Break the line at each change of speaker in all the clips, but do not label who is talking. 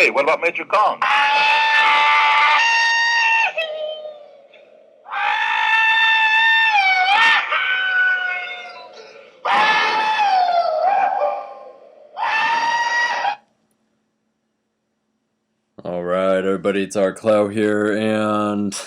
Hey, what about Major Kong?
Alright, everybody, it's our Klaus here, and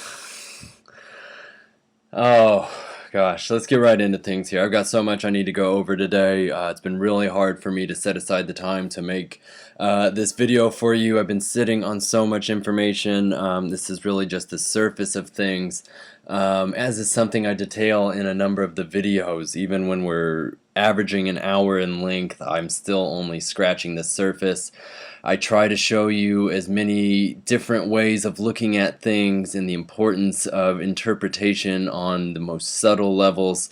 oh gosh, let's get right into things here. I've got so much I need to go over today. It's been really hard for me to set aside the time to make this video for you. I've been sitting on so much information. This is really just the surface of things, as is something I detail in a number of the videos. Even when we're averaging an hour in length, I'm still only scratching the surface. I try to show you as many different ways of looking at things and the importance of interpretation on the most subtle levels,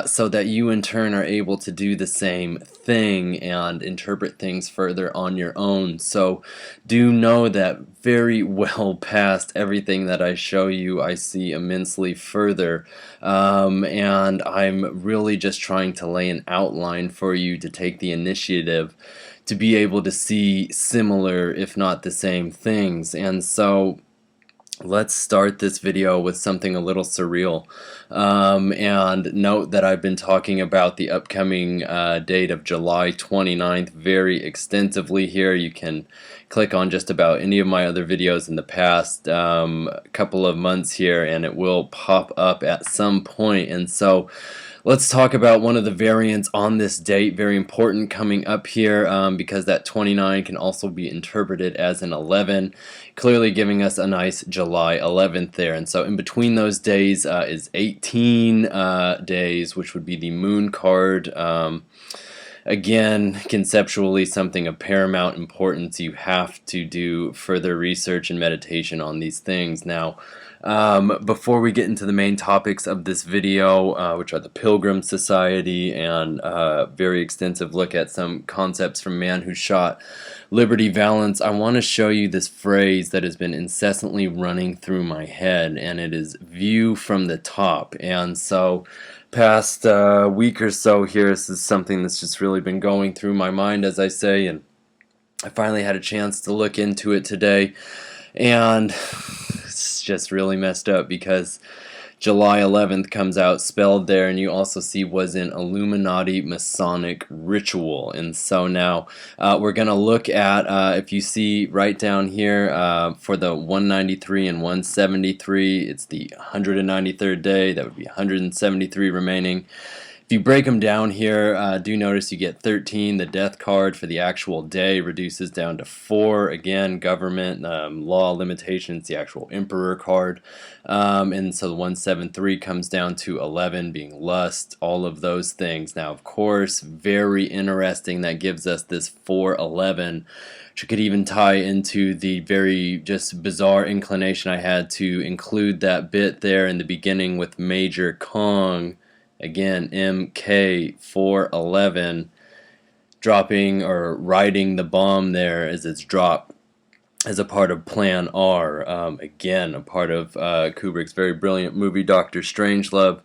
so that you in turn are able to do the same thing and interpret things further on your own. So do know that very well past everything that I show you, I see immensely further, and I'm really just trying to lay an outline for you to take the initiative to be able to see similar, if not the same things. And so let's start this video with something a little surreal, and note that I've been talking about the upcoming date of July 29th very extensively here. You can click on just about any of my other videos in the past couple of months here and it will pop up at some point. And so let's talk about one of the variants on this date, very important coming up here, because that 29 can also be interpreted as an 11, clearly giving us a nice July 11th there. And so in between those days is 18 days, which would be the moon card. Again, conceptually something of paramount importance. You have to do further research and meditation on these things. Now, before we get into the main topics of this video, which are the Pilgrim Society and a very extensive look at some concepts from Man Who Shot Liberty Valance, I want to show you this phrase that has been incessantly running through my head, and it is view from the top. And so past week or so here, this is something that's just really been going through my mind, as I say, and I finally had a chance to look into it today, and it's just really messed up because July 11th comes out spelled there, and you also see was an Illuminati Masonic ritual. And so now we're going to look at, if you see right down here for the 193 and 173, it's the 193rd day, that would be 173 remaining. If you break them down here, do notice you get 13. The death card for the actual day reduces down to 4. Again, government, law limitations, the actual emperor card. And so the 173 comes down to 11, being lust, all of those things. Now, of course, very interesting, that gives us this 411, which could even tie into the very just bizarre inclination I had to include that bit there in the beginning with Major Kong. Again, MK411, dropping or riding the bomb there as it's dropped as a part of Plan R. Again, a part of Kubrick's very brilliant movie, Dr. Strangelove,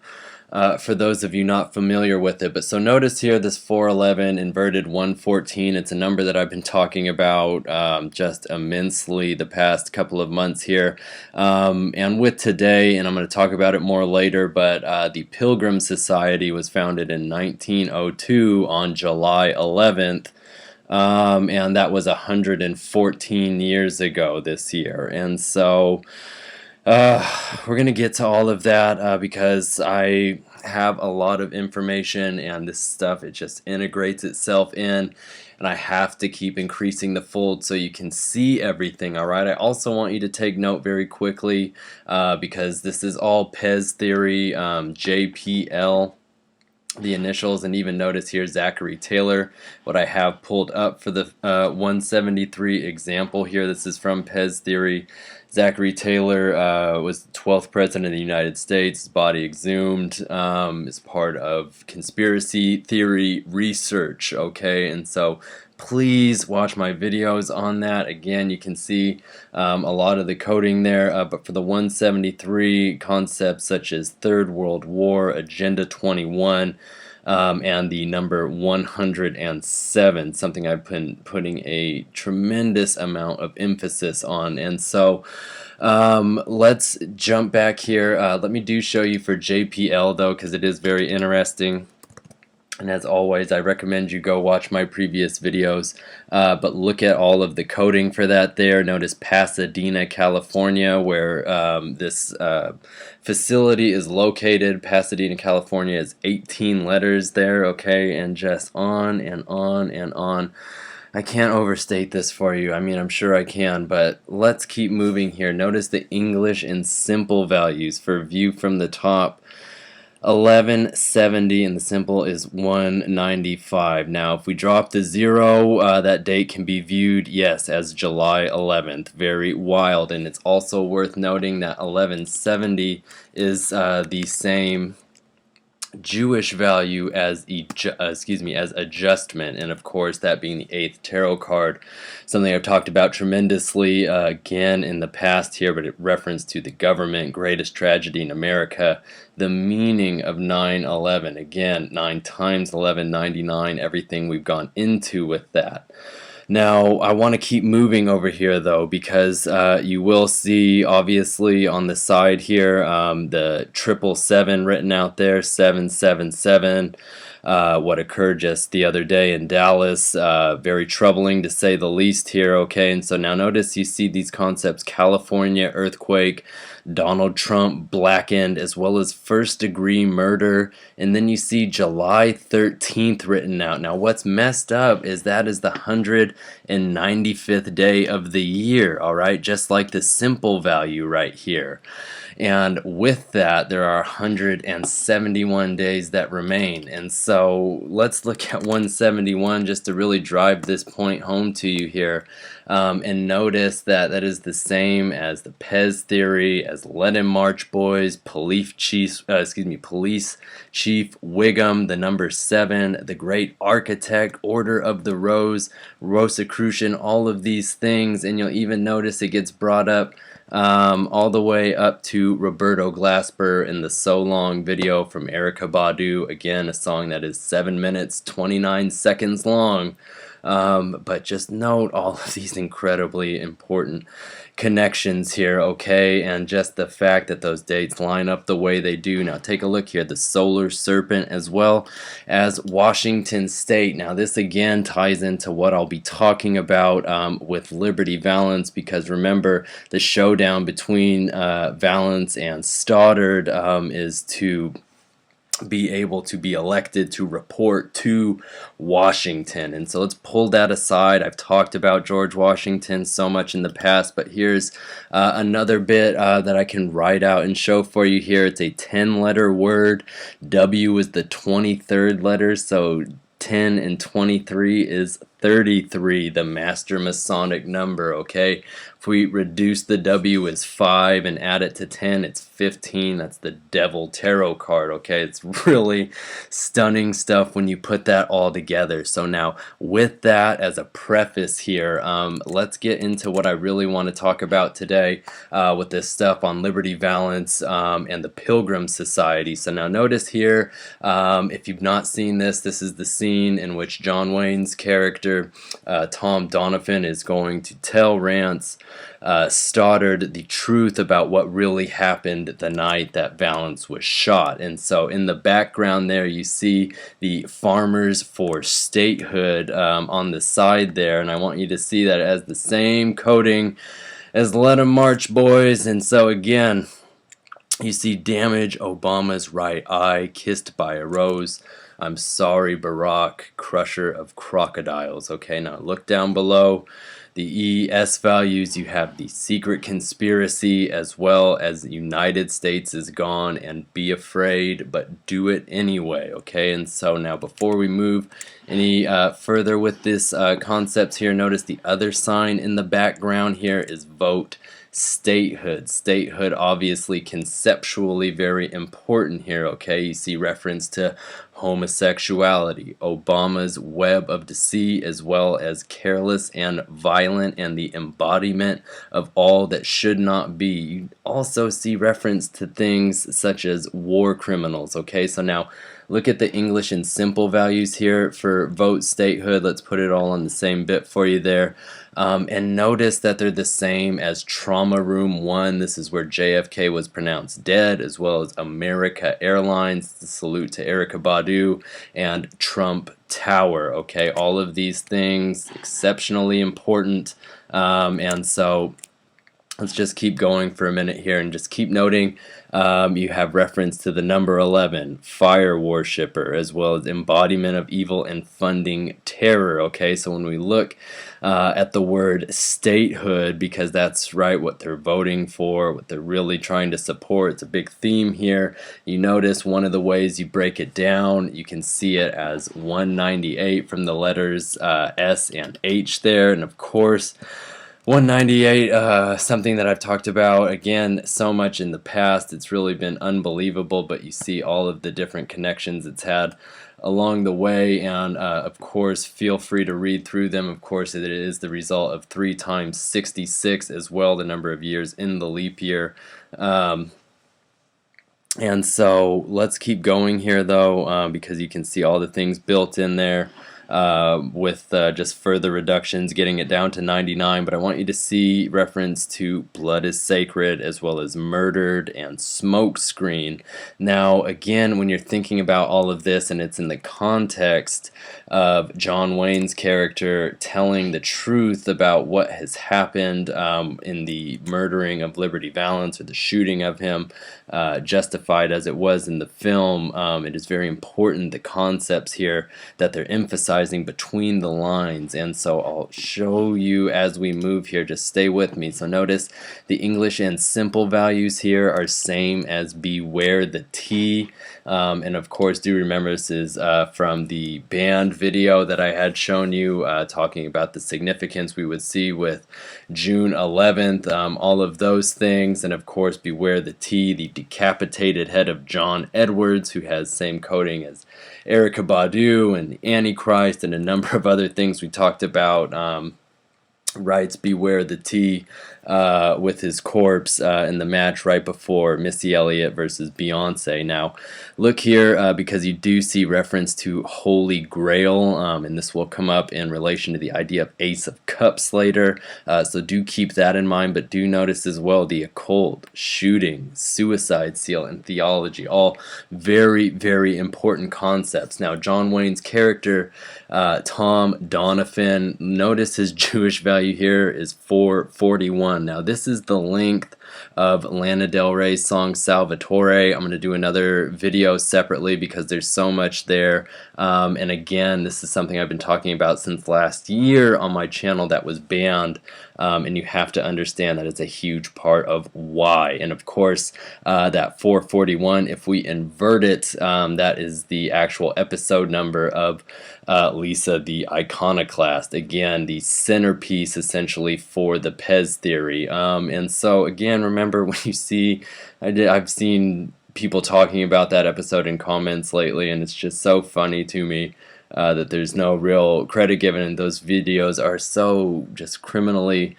for those of you not familiar with it. But so notice here this 411 inverted 114. It's a number that I've been talking about just immensely the past couple of months here. And with today, and I'm going to talk about it more later, but the Pilgrim Society was founded in 1902 on July 11th. And that was 114 years ago this year. And so we're going to get to all of that because I have a lot of information, and this stuff, it just integrates itself in, and I have to keep increasing the fold so you can see everything. Alright, I also want you to take note very quickly, because this is all Pez theory, JPL, the initials, and even notice here Zachary Taylor, what I have pulled up for the 173 example here. This is from Pez theory. Zachary Taylor was the 12th president of the United States. His body exhumed as part of conspiracy theory research, okay? And so please watch my videos on that. Again, you can see a lot of the coding there, but for the 173, concepts such as Third World War, Agenda 21, and the number 107, something I've been putting a tremendous amount of emphasis on. And so let's jump back here. Let me show you for JPL though, because it is very interesting. And as always, I recommend you go watch my previous videos, but look at all of the coding for that there. Notice Pasadena, California, where this facility is located. Pasadena, California is 18 letters there, okay, and just on and on and on. I can't overstate this for you. I mean, I'm sure I can, but let's keep moving here. Notice the English and simple values for view from the top. 1170 and the simple is 195. Now if we drop the 0, that date can be viewed, yes, as July 11th. Very wild. And it's also worth noting that 1170 is the same Jewish value as as adjustment, and of course that being the 8th tarot card, something I've talked about tremendously again in the past here, but it reference to the government, greatest tragedy in America, the meaning of 9/11, again 9 times 11, 99, everything we've gone into with that. Now, I want to keep moving over here, though, because you will see, obviously, on the side here, the 777 written out there, 777, what occurred just the other day in Dallas. Very troubling, to say the least here, okay? And so now notice you see these concepts, California earthquake, Donald Trump blackened, as well as first-degree murder, and then you see July 13th written out. Now what's messed up is that is the 195th day of the year, alright, just like the simple value right here. And with that, there are 171 days that remain. And so let's look at 171 just to really drive this point home to you here. And notice that that is the same as the Pez theory, as Let 'Em March Boys, Police Chief Wiggum, the number 7, the Great Architect, Order of the Rose, Rosicrucian, all of these things. And you'll even notice it gets brought up all the way up to Roberto Glasper in the So Long video from Erykah Badu. Again, a song that is 7 minutes 29 seconds long. But just note all of these incredibly important connections here, okay, and just the fact that those dates line up the way they do. Now take a look here, the Solar Serpent as well as Washington State. Now this again ties into what I'll be talking about with Liberty Valance, because remember the showdown between Valance and Stoddard is to be able to be elected to report to Washington. And so let's pull that aside. I've talked about George Washington so much in the past, but here's another bit that I can write out and show for you here. It's a 10-letter word. W is the 23rd letter, so 10 and 23 is 33, the master Masonic number, okay? If we reduce the W as 5 and add it to 10, it's 15. That's the Devil Tarot card, okay? It's really stunning stuff when you put that all together. So now, with that as a preface here, let's get into what I really want to talk about today with this stuff on Liberty Valance and the Pilgrim Society. So now notice here, if you've not seen this, this is the scene in which John Wayne's character, Tom Donovan, is going to tell Rance Stoddard the truth about what really happened the night that Valance was shot. And so in the background there you see the Farmers for Statehood on the side there, and I want you to see that it has the same coding as Let 'Em March Boys. And so again, you see damage Obama's right eye, kissed by a rose. I'm sorry, Barack, crusher of crocodiles. Okay, now look down below. The ES values, you have the Secret Conspiracy, as well as United States is gone, and be afraid, but do it anyway, okay? And so now before we move any further with this concepts here, notice the other sign in the background here is vote statehood. Statehood obviously conceptually very important here, okay? You see reference to homosexuality, Obama's web of deceit, as well as careless and violent, and the embodiment of all that should not be. You also see reference to things such as war criminals, okay? So now Look at the English and simple values here for vote statehood. Let's put it all on the same bit for you there. And notice that they're the same as Trauma Room 1. This is where JFK was pronounced dead, as well as America Airlines, the salute to Erykah Badu, and Trump Tower. Okay, all of these things exceptionally important. And so let's just keep going for a minute here and just keep noting you have reference to the number 11, fire worshipper, as well as embodiment of evil and funding terror. Okay, so when we look at the word statehood, because that's right what they're voting for, what they're really trying to support, it's a big theme here. You notice one of the ways you break it down, you can see it as 198 from the letters S and H there, and of course 198, something that I've talked about again so much in the past. It's really been unbelievable, but you see all of the different connections it's had along the way, and of course feel free to read through them. Of course, it is the result of 3 times 66 as well, the number of years in the leap year. And so let's keep going here though, because you can see all the things built in there. With just further reductions, getting it down to 99, but I want you to see reference to blood is sacred, as well as murdered and smoke screen. Now again, when you're thinking about all of this and it's in the context of John Wayne's character telling the truth about what has happened in the murdering of Liberty Valance, or the shooting of him, justified as it was in the film, it is very important, the concepts here that they're emphasizing between the lines. And so I'll show you as we move here. Just stay with me. So notice the English and simple values here are same as beware the T. And of course, do remember this is from the band video that I had shown you, talking about the significance we would see with June 11th, all of those things. And of course, beware the T, the decapitated head of John Edwards, who has same coding as Erykah Badu and Antichrist and a number of other things we talked about. Writes beware the T with his corpse in the match right before Missy Elliott versus Beyonce. Now look here, because you do see reference to Holy Grail, and this will come up in relation to the idea of Ace of Cups later, so do keep that in mind. But do notice as well the occult, shooting, suicide seal, and theology, all very, very important concepts. Now John Wayne's character, Tom Donovan, notice his Jewish value here is 441. Now this is the length of Lana Del Rey's song Salvatore. I'm going to do another video separately because there's so much there, and again, this is something I've been talking about since last year on my channel that was banned, and you have to understand that it's a huge part of why. And of course, that 441, if we invert it, that is the actual episode number of Lisa the Iconoclast, again the centerpiece essentially for the Pez theory. And so again, remember when you see, I've seen people talking about that episode in comments lately, and it's just so funny to me that there's no real credit given, and those videos are so just criminally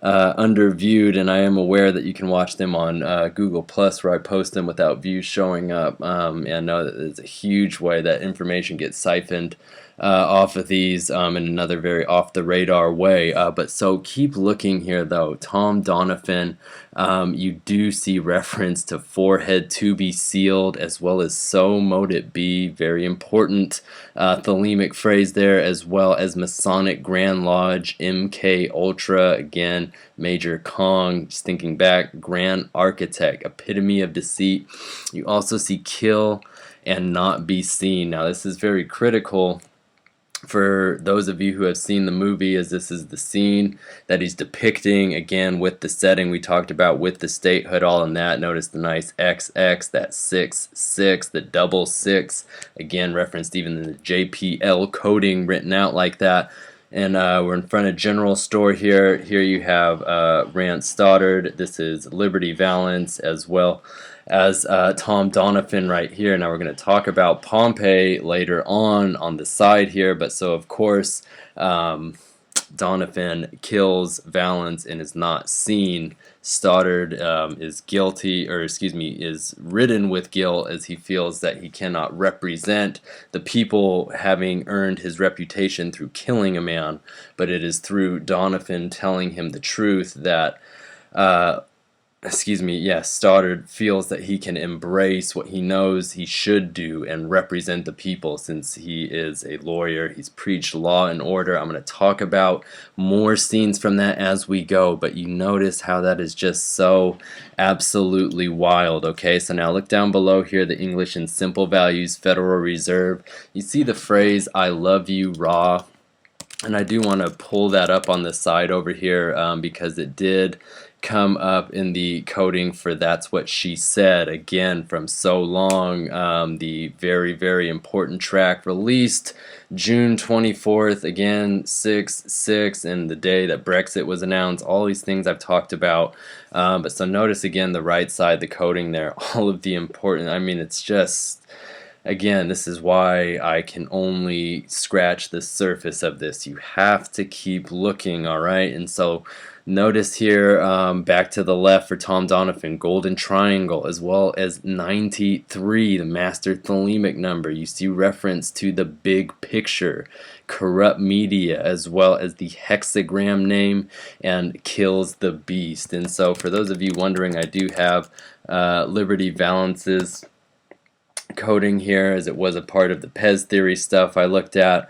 underviewed. And I am aware that you can watch them on Google Plus, where I post them without views showing up, and I know that there's a huge way that information gets siphoned off of these in another very off the radar way. But so keep looking here though. Tom Donovan, you do see reference to forehead to be sealed, as well as so mote it be, very important thelemic phrase there, as well as Masonic Grand Lodge, MK Ultra, again Major Kong, just thinking back, Grand Architect, epitome of deceit. You also see kill and not be seen. Now this is very critical for those of you who have seen the movie, as this is the scene that he's depicting, again with the setting we talked about, with the statehood, all in that. Notice the nice XX, that 666, the double 6, again referenced even in the JPL coding written out like that. And we're in front of General Store here. Here you have Rance Stoddard. This is Liberty Valance, as well as Tom Donovan right here. Now we're going to talk about Pompey later on the side here, but so of course Donovan kills Valance and is not seen. Stoddard is guilty, or excuse me, is ridden with guilt as he feels that he cannot represent the people, having earned his reputation through killing a man, but it is through Donovan telling him the truth that Stoddard feels that he can embrace what he knows he should do and represent the people since he is a lawyer. He's preached law and order. I'm going to talk about more scenes from that as we go, but you notice how that is just so absolutely wild. Okay, so now look down below here, the English and Simple Values, Federal Reserve. You see the phrase, "I love you raw." And I do want to pull that up on the side over here because it did come up in the coding for That's What She Said, again from So Long, the very, very important track released June 24th, again 6/6, and the day that Brexit was announced. All these things I've talked about, but so notice again the right side, the coding there, all of the important, I mean, it's just, again, this is why I can only scratch the surface of this. You have to keep looking, all right? And so notice here, back to the left for Tom Donovan, Golden Triangle, as well as 93, the master thelemic number. You see reference to the big picture, corrupt media, as well as the hexagram name, and kills the beast. And so for those of you wondering, I do have Liberty Valance's coding here, as it was a part of the Pez theory stuff I looked at.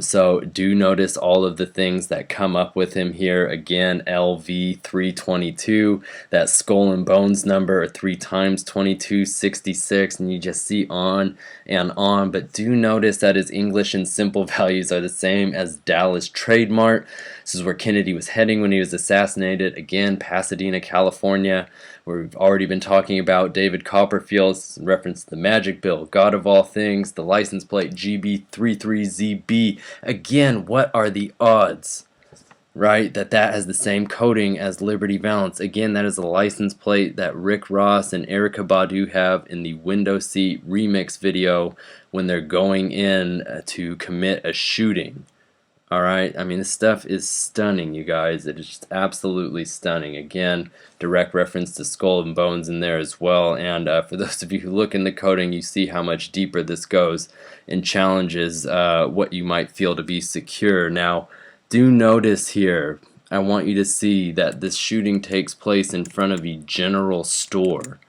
So do notice all of the things that come up with him here. Again, LV322, that skull and bones number, or 3 times 22, 66, and you just see on and on. But do notice that his English and Simple Values are the same as Dallas trademark. This is where Kennedy was heading when he was assassinated. Again, Pasadena, California, where we've already been talking about David Copperfield's reference to the Magic Bill, God of all things, the license plate GB33ZB. Again, what are the odds, right, that has the same coding as Liberty Valance? Again, that is a license plate that Rick Ross and Erykah Badu have in the Window Seat remix video when they're going in to commit a shooting. Alright, I mean, this stuff is stunning, you guys. It is just absolutely stunning. Again, direct reference to Skull and Bones in there as well. And for those of you who look in the coding, you see how much deeper this goes and challenges what you might feel to be secure. Now, do notice here, I want you to see that this shooting takes place in front of a general store.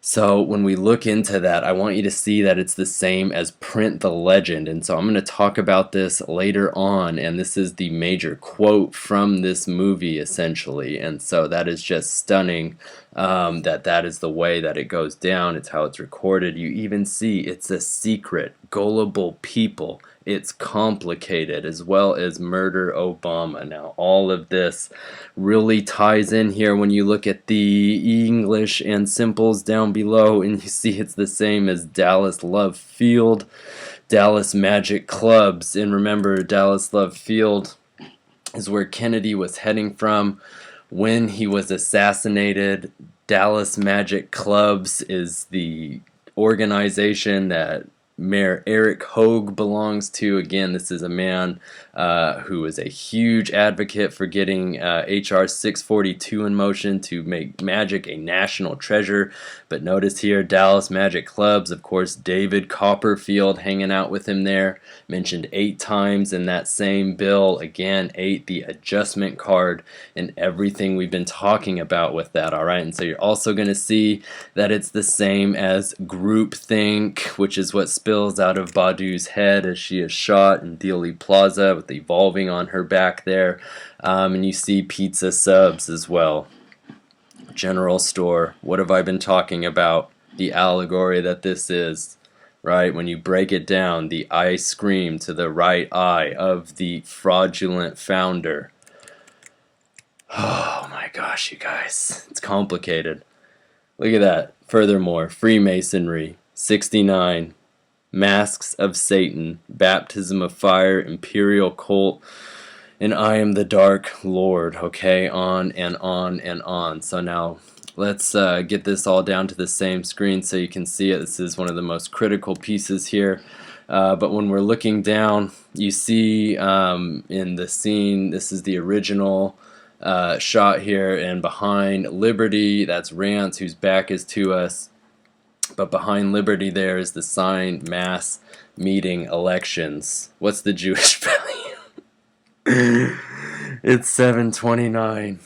So when we look into that, I want you to see that it's the same as Print the Legend. And so I'm going to talk about this later on, and this is the major quote from this movie, essentially. And so that is just stunning, that is the way that it goes down. It's how it's recorded. You even see it's a secret, gullible people. It's complicated, as well as Murder Obama. Now, all of this really ties in here when you look at the English and simples down below, and you see it's the same as Dallas Love Field, Dallas Magic Clubs. And remember, Dallas Love Field is where Kennedy was heading from when he was assassinated. Dallas Magic Clubs is the organization that Mayor Eric Hogue belongs to. Again, this is a man who is a huge advocate for getting HR 642 in motion to make magic a national treasure. But notice here, Dallas Magic Clubs, of course, David Copperfield hanging out with him there, mentioned 8 times in that same bill. Again, 8, the adjustment card, and everything we've been talking about with that, all right? And so you're also going to see that it's the same as groupthink, which is what spills out of Badu's head as she is shot in Dealey Plaza with the evolving on her back there. And you see pizza subs as well. General store. What have I been talking about? The allegory that this is, right? When you break it down, the ice cream to the right eye of the fraudulent founder. Oh my gosh, you guys. It's complicated. Look at that. Furthermore, Freemasonry, 69. Masks of Satan, Baptism of Fire, Imperial Cult, and I Am the Dark Lord. Okay, on and on and on. So now let's get this all down to the same screen so you can see it. This is one of the most critical pieces here. But when we're looking down, you see in the scene, this is the original shot here, and behind Liberty, that's Rance, whose back is to us. But behind Liberty there is the sign, Mass Meeting Elections. What's the Jewish value? It's 729.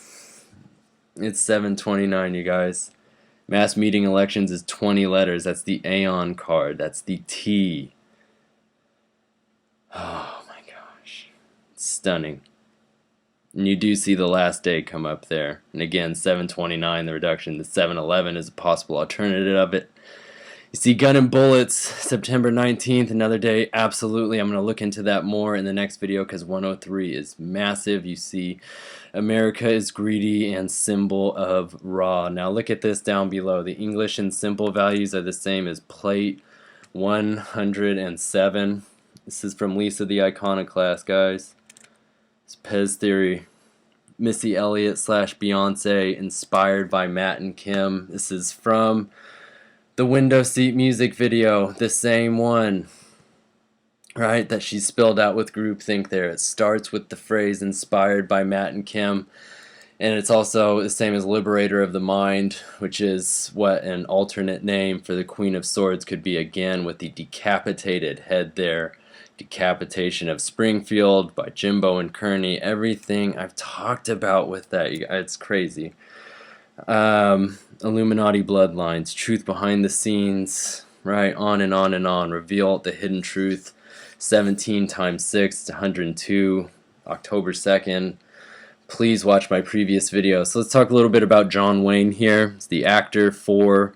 It's 729, you guys. Mass Meeting Elections is 20 letters. That's the Aeon card. That's the T. Oh my gosh. It's stunning. And you do see the last day come up there. And again, 729, the reduction to 711 is a possible alternative of it. You see Gun and Bullets, September 19th, another day. Absolutely, I'm going to look into that more in the next video because 103 is massive. You see America is greedy and symbol of Ra. Now look at this down below. The English and simple values are the same as plate 107. This is from Lisa the Iconoclast, guys. It's Pez Theory. Missy Elliott / Beyonce, inspired by Matt and Kim. This is from the window seat music video, the same one, right, that she spelled out with groupthink there. It starts with the phrase inspired by Matt and Kim, and it's also the same as Liberator of the Mind, which is what an alternate name for the Queen of Swords could be, again with the decapitated head there. Decapitation of Springfield by Jimbo and Kearney. Everything I've talked about with that, it's crazy. Illuminati bloodlines, truth behind the scenes, right, on and on and on. Reveal the hidden truth. 17 times 6 to 102, October 2nd. Please watch my previous video. So let's talk a little bit about John Wayne here. It's the actor for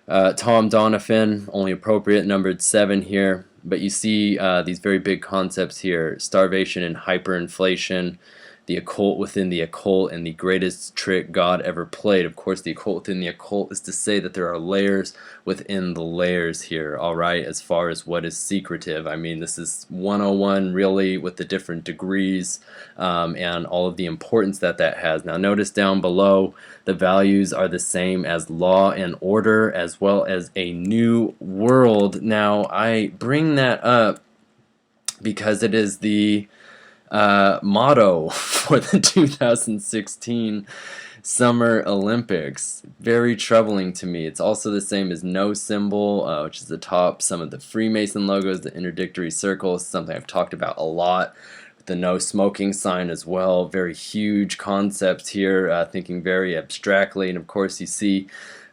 Tom Donovan, only appropriate, numbered 7 here. But you see these very big concepts here: starvation and hyperinflation, the occult within the occult, and the greatest trick God ever played. Of course, the occult within the occult is to say that there are layers within the layers here, alright, as far as what is secretive. I mean, this is 101 really, with the different degrees and all of the importance that that has. Now notice down below, the values are the same as law and order, as well as a new world. Now I bring that up because it is the motto for the 2016 Summer Olympics. Very troubling to me. It's also the same as no symbol, which is the top. Some of the Freemason logos, the interdictory circles, something I've talked about a lot. The no smoking sign as well. Very huge concepts here, thinking very abstractly. And of course you see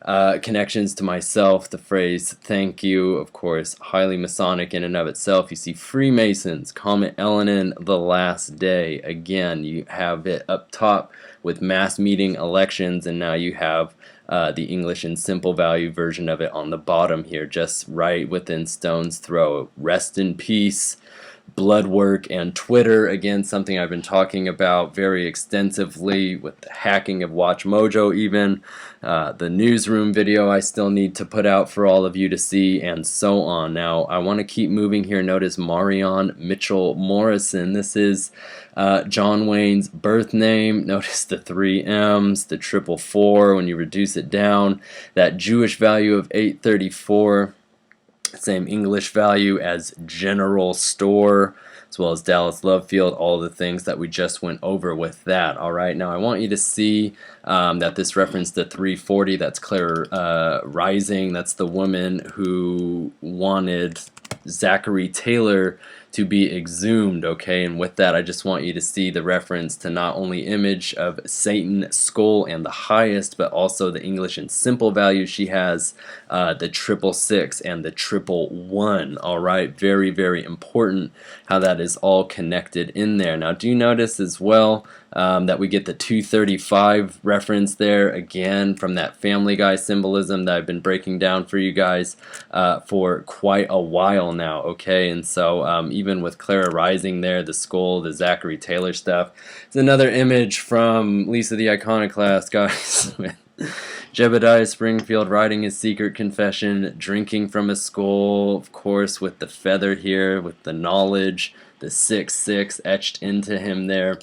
connections to myself, the phrase thank you, of course, highly Masonic in and of itself. You see Freemasons, Comet Elenin, the last day. Again, you have it up top with mass meeting elections, and now you have the English and simple value version of it on the bottom here, just right within stone's throw. Rest in peace. Blood work and Twitter, again something I've been talking about very extensively with the hacking of Watch Mojo, even the newsroom video I still need to put out for all of you to see, and so on. Now I want to keep moving here. Notice Marion Mitchell Morrison. This is John Wayne's birth name. Notice the 3 M's, the 444 when you reduce it down, that Jewish value of 834. Same English value as General Store, as well as Dallas Love Field, all the things that we just went over with that. Alright, now I want you to see that this reference to 340, that's Claire Rising, that's the woman who wanted Zachary Taylor to be exhumed, okay? And with that, I just want you to see the reference to not only image of Satan, skull, and the highest, but also the English and simple value she has, the 666 and the 111, alright? Very, very important how that is all connected in there. Now, do you notice as well that we get the 235 reference there, again, from that Family Guy symbolism that I've been breaking down for you guys for quite a while now, okay? And so even with Clara Rising there, the skull, the Zachary Taylor stuff, it's another image from Lisa the Iconoclast, guys. Jebediah Springfield writing his secret confession, drinking from a skull, of course, with the feather here, with the knowledge, the 666 etched into him there.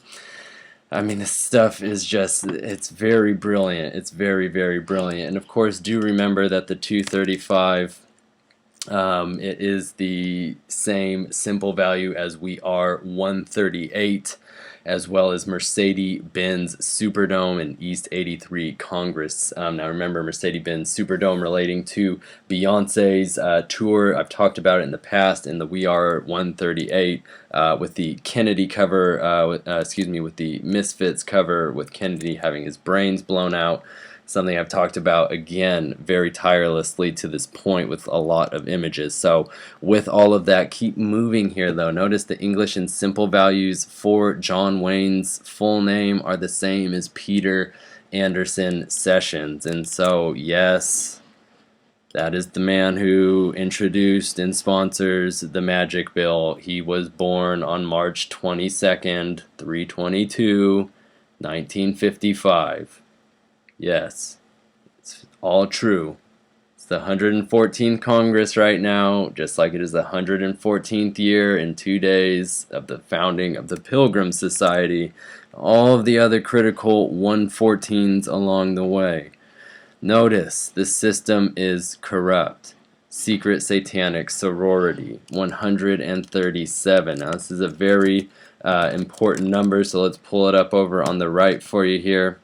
I mean, this stuff is just, it's very brilliant. It's very, very brilliant. And of course, do remember that the 235 It is the same simple value as we are 138, as well as Mercedes-Benz Superdome and East 83 Congress. Now remember, Mercedes-Benz Superdome relating to Beyonce's tour. I've talked about it in the past in the We Are 138 with the Kennedy cover, with the Misfits cover with Kennedy having his brains blown out. Something I've talked about again very tirelessly to this point with a lot of images. So with all of that, keep moving here though. Notice the English and simple values for John Wayne's full name are the same as Peter Anderson Sessions. And so yes, that is the man who introduced and sponsors the Magic Bill. He was born on March 22nd, 3/22, 1955. Yes, it's all true. It's the 114th Congress right now, just like it is the 114th year in 2 days of the founding of the Pilgrim Society, all of the other critical 114s along the way. Notice the system is corrupt. Secret Satanic Sorority, 137. Now this is a very important number, so let's pull it up over on the right for you here.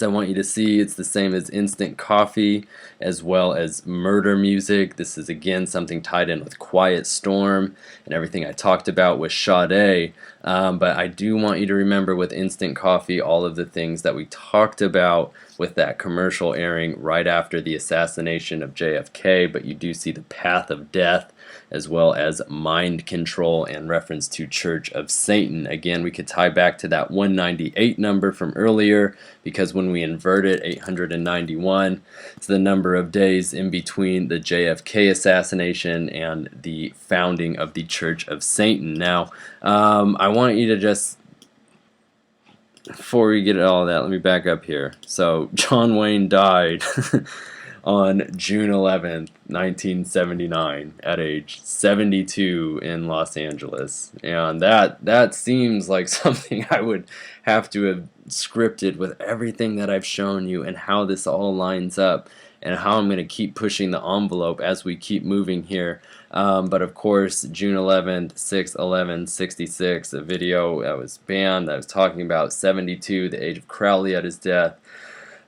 I want you to see it's the same as instant coffee as well as murder music. This is again something tied in with Quiet Storm and everything I talked about with Sade. But I do want you to remember with instant coffee all of the things that we talked about with that commercial airing right after the assassination of JFK. But you do see the path of death as well as mind control and reference to Church of Satan. Again, we could tie back to that 198 number from earlier because when we invert it, 891, it's the number of days in between the JFK assassination and the founding of the Church of Satan. Now, I want you to just, before we get all that, let me back up here. So, John Wayne died on June 11th, 1979, at age 72 in Los Angeles. And that seems like something I would have to have scripted with everything that I've shown you and how this all lines up and how I'm going to keep pushing the envelope as we keep moving here. But of course, June 11th, 6/11/66, a video that was banned that was talking about 72, the age of Crowley at his death.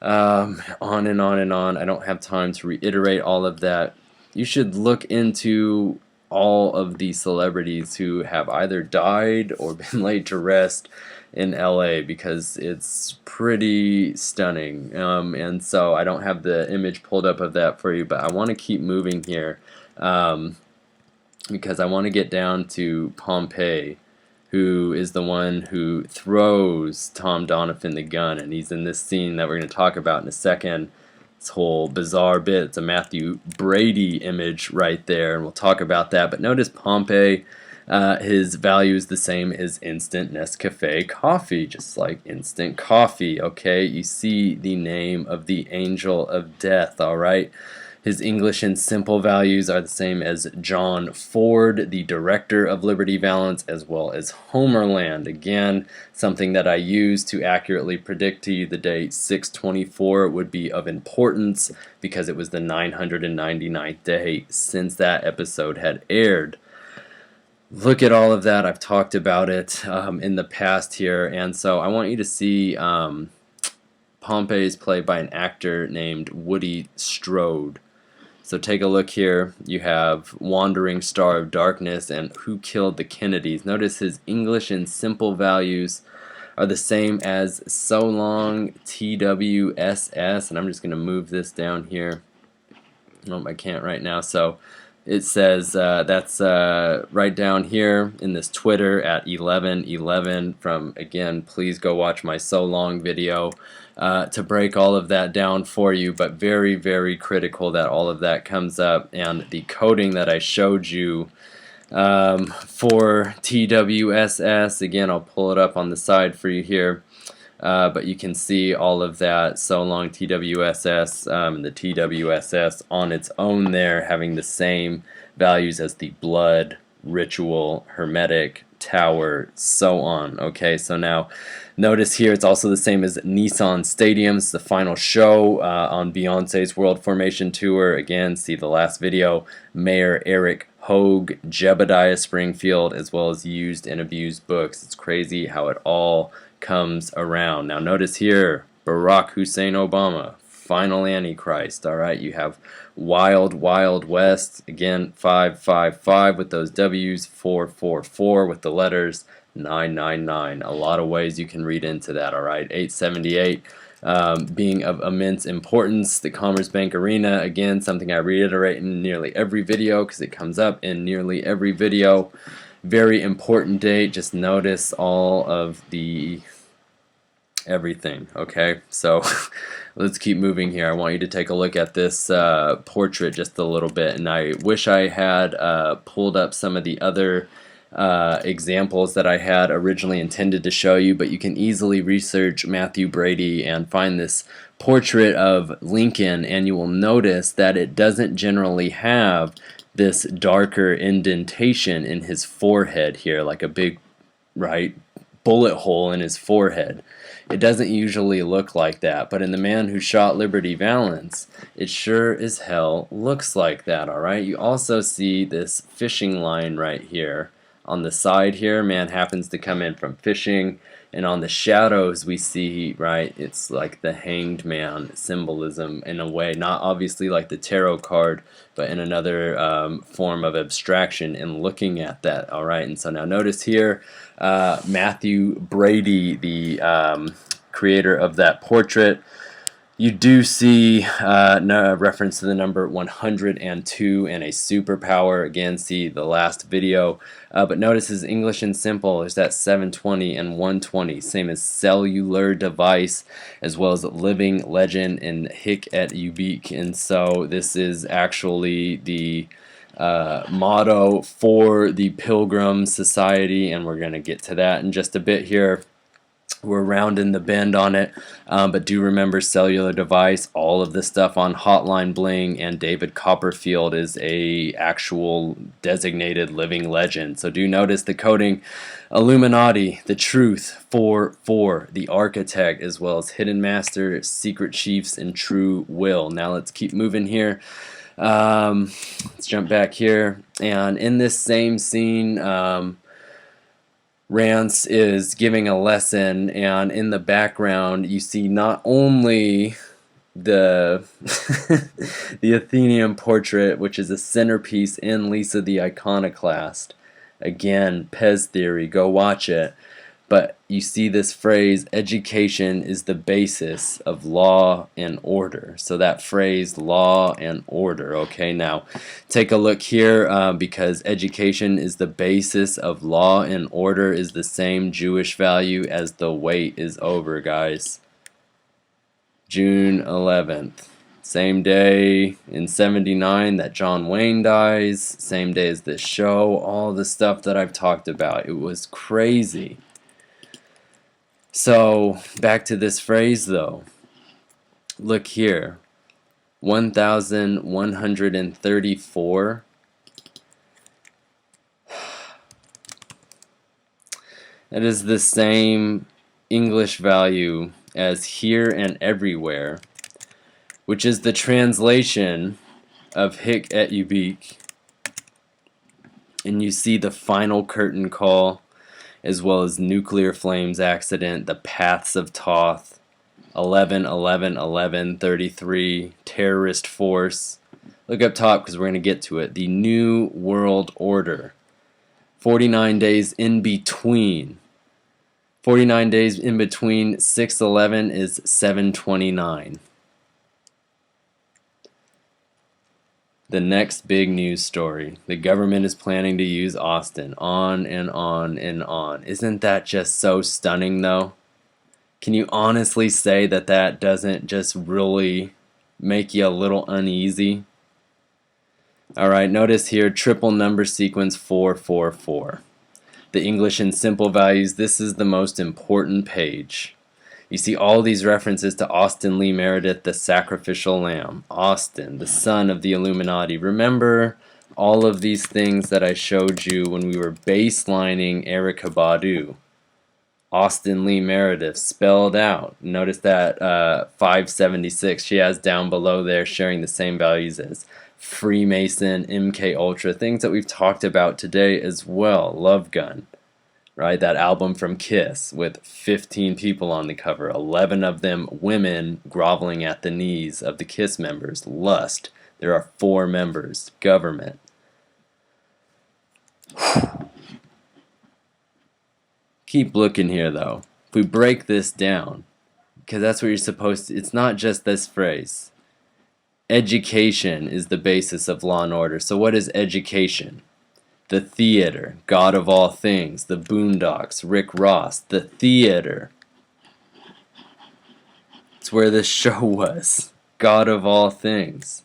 On and on and on. I don't have time to reiterate all of that. You should look into all of the celebrities who have either died or been laid to rest in LA because it's pretty stunning. And so I don't have the image pulled up of that for you, but I want to keep moving here because I want to get down to Pompey, who is the one who throws Tom Donovan the gun, and he's in this scene that we're going to talk about in a second. This whole bizarre bit, it's a Matthew Brady image right there, and we'll talk about that. But notice Pompey, his value is the same as instant Nescafe coffee, just like instant coffee, okay? You see the name of the angel of death, all right? His English and simple values are the same as John Ford, the director of Liberty Valance, as well as Homerland. Again, something that I use to accurately predict to you the date 6/24 would be of importance because it was the 999th day since that episode had aired. Look at all of that. I've talked about it in the past here, and so I want you to see Pompey is played by an actor named Woody Strode. So take a look here. You have Wandering Star of Darkness and Who Killed the Kennedys. Notice his English and simple values are the same as So Long TWSS. And I'm just going to move this down here. Nope, I can't right now. So it says that's right down here in this Twitter at 11:11 from, again, please go watch my So Long video to break all of that down for you, but very, very critical that all of that comes up. And the coding that I showed you for TWSS, again, I'll pull it up on the side for you here. But you can see all of that So Long TWSS, the TWSS on its own there having the same values as the blood, ritual, hermetic, Tower, so on. Okay, so now notice here it's also the same as Nissan Stadium. It's the final show on Beyonce's World Formation Tour. Again, see the last video. Mayor Eric Hogue, Jebediah Springfield, as well as Used and Abused Books. It's crazy how it all comes around. Now notice here, Barack Hussein Obama, final Antichrist. Alright, you have Wild Wild West, again 555 with those W's, 444 with the letters, 999. A lot of ways you can read into that. Alright, 878 being of immense importance. The Commerce Bank Arena, again, something I reiterate in nearly every video because it comes up in nearly every video. Very important date. Just notice all of the everything. Okay, so let's keep moving here. I want you to take a look at this portrait just a little bit, and I wish I had pulled up some of the other examples that I had originally intended to show you, but you can easily research Matthew Brady and find this portrait of Lincoln, and you will notice that it doesn't generally have this darker indentation in his forehead here, like a big bullet hole in his forehead. It doesn't usually look like that, but in The Man Who Shot Liberty Valance, it sure as hell looks like that. Alright, you also see this fishing line right here on the side here. Man happens to come in from fishing, and on the shadows we see, it's like the Hanged Man symbolism in a way, not obviously like the tarot card, but in another form of abstraction in looking at that. Alright, and so now notice here, Matthew Brady, the creator of that portrait, you do see no reference to the number 102 and a superpower. Again, see the last video. But notice his English and simple is that 720 and 120, same as cellular device, as well as living legend and hic et ubique. And so this is actually the motto for the Pilgrim Society, and we're going to get to that in just a bit here. We're rounding the bend on it, but do remember cellular device. All of the stuff on Hotline Bling and David Copperfield is a actual designated living legend. So do notice the coding: Illuminati, the Truth, 4 the Architect, as well as Hidden Master, Secret Chiefs, and True Will. Now let's keep moving here. Let's jump back here, and in this same scene, Rance is giving a lesson, and in the background you see not only the the Athenian portrait, which is a centerpiece in Lisa the Iconoclast. Again, Pez theory, go watch it. But you see this phrase, education is the basis of law and order. So that phrase, law and order. Okay, now take a look here, because education is the basis of law and order is the same Jewish value as the wait is over, guys. June 11th. Same day in 79 that John Wayne dies. Same day as this show. All the stuff that I've talked about. It was crazy. So, back to this phrase though. Look here. 1,134. That is the same English value as here and everywhere, which is the translation of hic et ubique. And you see the final curtain call, as well as nuclear flames accident, the paths of Thoth, 11, 11, 11, 33, terrorist force. Look up top because we're going to get to it. The New World Order. 49 days in between. 49 days in between 6/11 is 7/29. The next big news story. The government is planning to use Austin. On and on and on. Isn't that just so stunning though? Can you honestly say that that doesn't just really make you a little uneasy? Alright, notice here triple number sequence 444. The English in simple values, this is the most important page. You see all these references to Austin Lee Meredith, the sacrificial lamb. Austin, the son of the Illuminati. Remember all of these things that I showed you when we were baselining Erykah Badu, Austin Lee Meredith spelled out. Notice that 576 she has down below there, sharing the same values as Freemason, MK Ultra, things that we've talked about today as well. Love Gun, right? That album from Kiss with 15 people on the cover, 11 of them women groveling at the knees of the Kiss members. Lust, there are 4 members. Government. Keep looking here though. If we break this down, because that's what you're supposed to, it's not just this phrase. Education is the basis of law and order. So what is education? The theater, God of all things, the Boondocks, Rick Ross, the theater. It's where this show was. God of all things.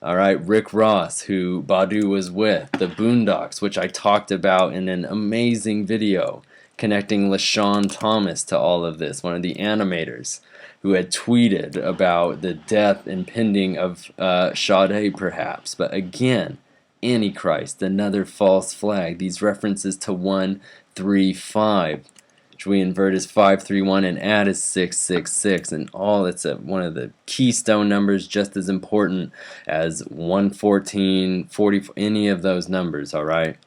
Alright, Rick Ross, who Badu was with, the Boondocks, which I talked about in an amazing video, connecting LaShawn Thomas to all of this, one of the animators, who had tweeted about the death impending of Sade, perhaps. But again, Antichrist, another false flag. These references to 135, which we invert as 531 and add as 666, and all it's one of the keystone numbers, just as important as 114, 40, any of those numbers. All right.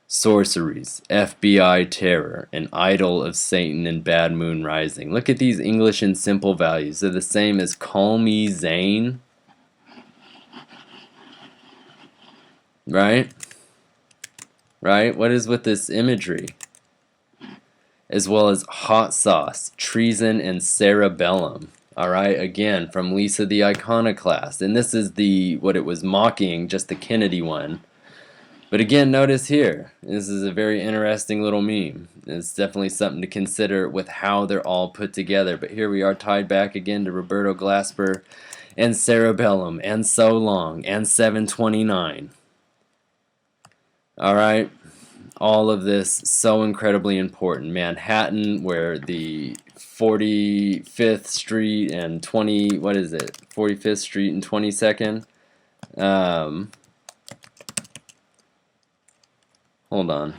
Sorceries, FBI terror, an idol of Satan and Bad Moon Rising. Look at these English and simple values. They're the same as Call Me Zane. Right? Right? What is with this imagery? As well as hot sauce, treason, and cerebellum. Alright, again, from Lisa the Iconoclast. And this is what it was mocking, just the Kennedy one. But again, notice here, this is a very interesting little meme. It's definitely something to consider with how they're all put together. But here we are tied back again to Roberto Glasper and Cerebellum and So Long and 729. Alright, all of this so incredibly important. Manhattan, where the 45th Street and 45th Street and 22nd? Hold on.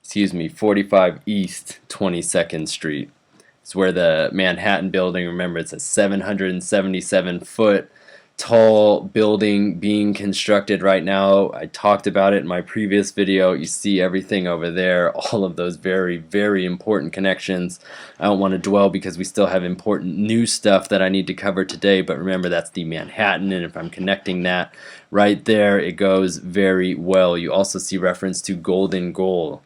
Excuse me, 45 East 22nd Street. It's where the Manhattan building, remember it's a 777-foot tall building being constructed right now. I talked about it in my previous video. You see everything over there, all of those very, very important connections. I don't want to dwell because we still have important new stuff that I need to cover today, but remember that's the Manhattan, and if I'm connecting that right there, it goes very well. You also see reference to Golden Goal.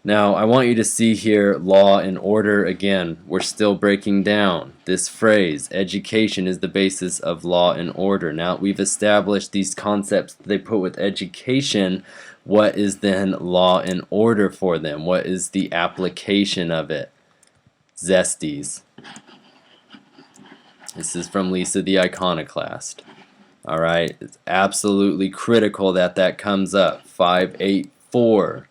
Now, I want you to see here law and order. Again, we're still breaking down this phrase. Education is the basis of law and order. Now, we've established these concepts that they put with education. What is then law and order for them? What is the application of it? Zesties. This is from Lisa the Iconoclast. Alright, it's absolutely critical that that comes up. 584.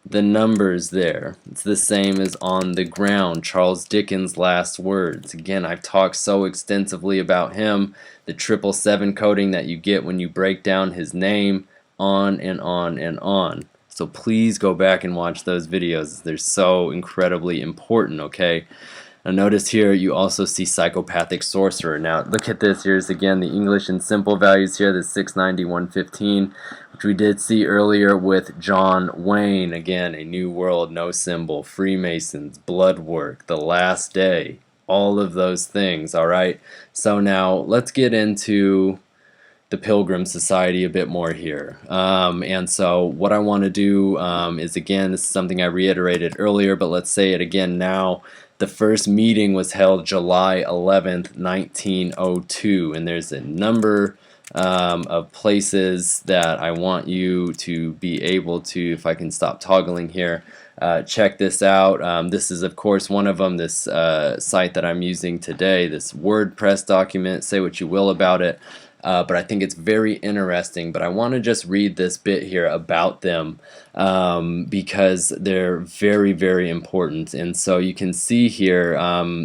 The numbers there, it's the same as On the Ground, Charles Dickens' last words. Again, I've talked so extensively about him, the 777 coding that you get when you break down his name, on and on and on. So please go back and watch those videos. They're so incredibly important, okay? Now notice here you also see psychopathic sorcerer. Now look at this. Here's again the English and simple values here, the 690, 115, which we did see earlier with John Wayne. Again, A New World, No Symbol, Freemasons, Blood Work, The Last Day, all of those things, alright? So now let's get into the Pilgrim Society a bit more here. And so what I want to do is, again, this is something I reiterated earlier, but let's say it again now. The first meeting was held July 11th, 1902, and there's a number of places that I want you to be able to, if I can stop toggling here, check this out. This is, of course, one of them, this site that I'm using today, this WordPress document. Say what you will about it. but I think it's very interesting. But I want to just read this bit here about them because they're very, very important. And so you can see here,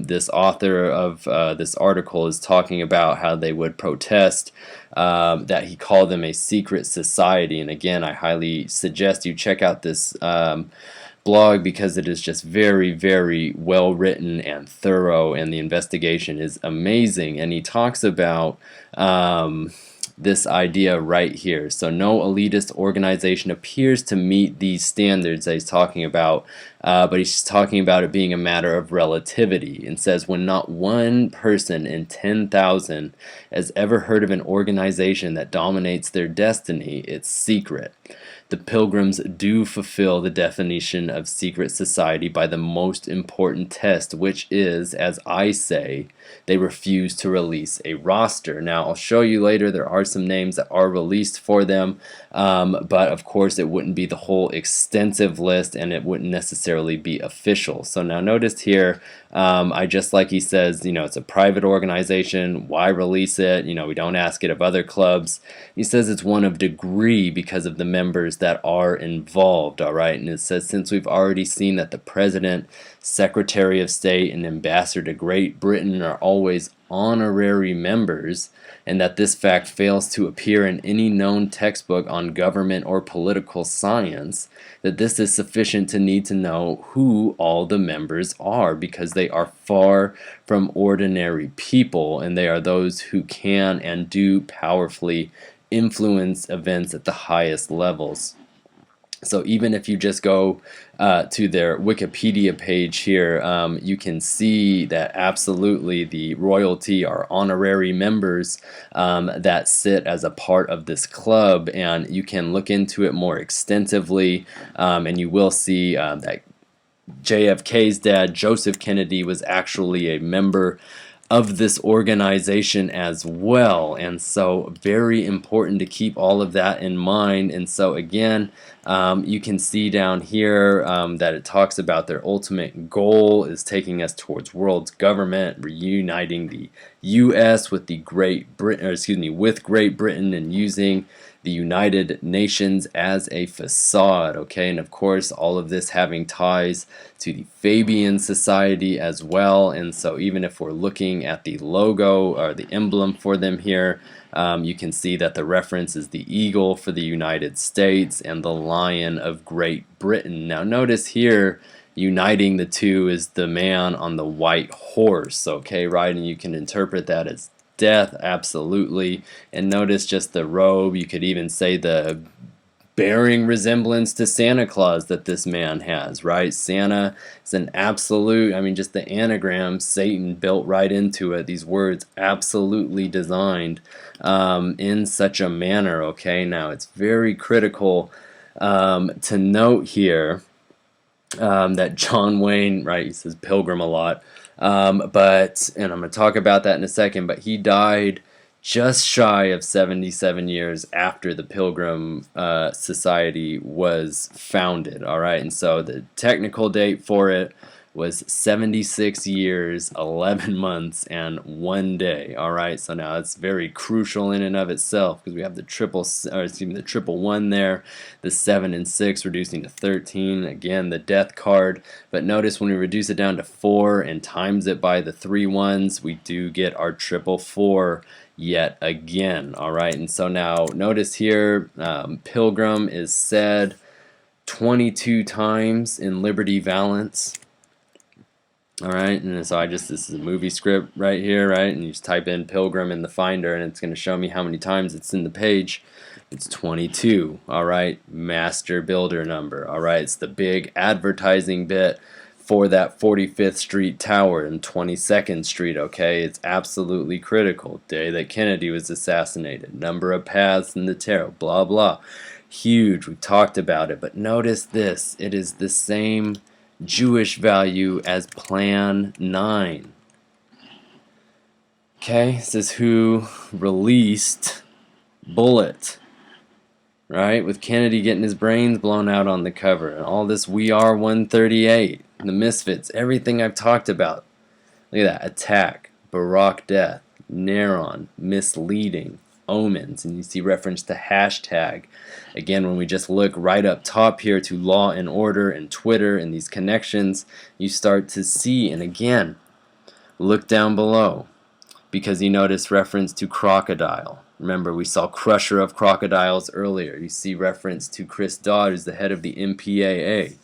this author of this article is talking about how they would protest, that he called them a secret society. And again, I highly suggest you check out this blog because it is just very, very well written and thorough, and the investigation is amazing. And he talks about this idea right here. So no elitist organization appears to meet these standards that he's talking about, but he's talking about it being a matter of relativity, and says when not one person in 10,000 has ever heard of an organization that dominates their destiny, it's secret. The Pilgrims do fulfill the definition of secret society by the most important test, which is, as I say, they refuse to release a roster. Now, I'll show you later there are some names that are released for them, but of course it wouldn't be the whole extensive list, and it wouldn't necessarily be official. So now notice here, just like he says, it's a private organization, why release it? We don't ask it of other clubs. He says it's one of degree because of the members that are involved, all right? And it says, since we've already seen that the President, Secretary of State, and Ambassador to Great Britain are always honorary members, and that this fact fails to appear in any known textbook on government or political science, that this is sufficient to need to know who all the members are, because they are far from ordinary people, and they are those who can and do powerfully influence events at the highest levels. So even if you just go to their Wikipedia page here, you can see that absolutely the royalty are honorary members that sit as a part of this club, and you can look into it more extensively, and you will see that JFK's dad, Joseph Kennedy, was actually a member of this organization as well, and so very important to keep all of that in mind. And so again, you can see down here that it talks about their ultimate goal is taking us towards world government, reuniting the U.S. with the with Great Britain, and using the United Nations as a facade, okay? And of course, all of this having ties to the Fabian Society as well. And so even if we're looking at the logo or the emblem for them here, you can see that the reference is the eagle for the United States and the lion of Great Britain. Now notice here, uniting the two is the man on the white horse, okay, right? And you can interpret that as death, absolutely. And notice just the robe, you could even say the bearing resemblance to Santa Claus that this man has, right? Santa is an absolute, just the anagram, Satan built right into it, these words absolutely designed in such a manner, okay? Now it's very critical to note here that John Wayne, right, he says Pilgrim a lot, and I'm going to talk about that in a second, but he died just shy of 77 years after the Pilgrim Society was founded, all right? And so the technical date for it was 76 years, 11 months, and 1 day, all right? So now it's very crucial in and of itself, because we have the triple one there, the 7 and 6 reducing to 13, again, the death card. But notice when we reduce it down to 4 and times it by the 3 ones, we do get our triple 4 yet again, all right? And so now notice here, Pilgrim is said 22 times in Liberty Valance. All right, and so this is a movie script right here, right? And you just type in Pilgrim in the Finder, and it's going to show me how many times it's in the page. It's 22, all right? Master builder number, all right? It's the big advertising bit for that 45th Street Tower and 22nd Street, okay? It's absolutely critical. Day that Kennedy was assassinated, number of paths in the tarot, blah, blah. Huge, we talked about it, but notice this. It is the same Jewish value as Plan 9. Okay, this is who released Bullet, right? With Kennedy getting his brains blown out on the cover, and all this We Are 138, the Misfits, everything I've talked about. Look at that, Attack, Barack Death, Neron, Misleading, omens, and you see reference to hashtag. Again, when we just look right up top here to Law and Order and Twitter and these connections, you start to see, and again, look down below, because you notice reference to crocodile. Remember, we saw Crusher of Crocodiles earlier. You see reference to Chris Dodd, who's the head of the MPAA.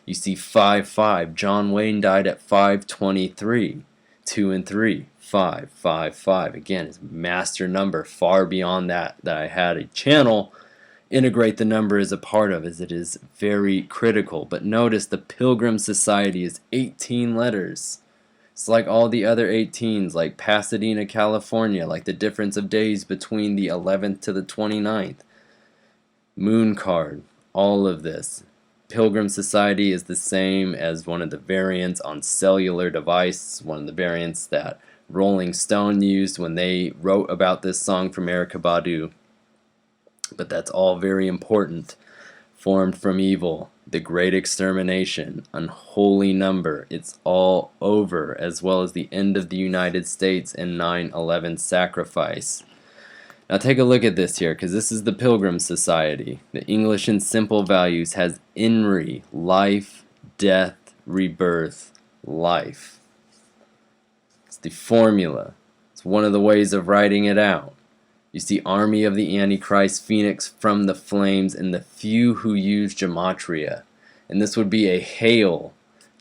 You see 5-5. John Wayne died at 523. 2 and 3. 5, 5, 5. Again, it's master number, far beyond that I had a channel integrate the number as a part of, as it is very critical. But notice the Pilgrim Society is 18 letters. It's like all the other 18s, like Pasadena, California, like the difference of days between the 11th to the 29th. Moon card, all of this. Pilgrim Society is the same as one of the variants on cellular device, one of the variants that Rolling Stone used when they wrote about this song from Erykah Badu. But that's all very important. Formed from evil, the great extermination, unholy number, it's all over, as well as the end of the United States and 9/11 sacrifice. Now take a look at this here, because this is the Pilgrim Society. The English in simple values has INRI, life, death, rebirth, life. It's the formula. It's one of the ways of writing it out. You see Army of the Antichrist, Phoenix from the flames, and the few who use Gematria. And this would be a hail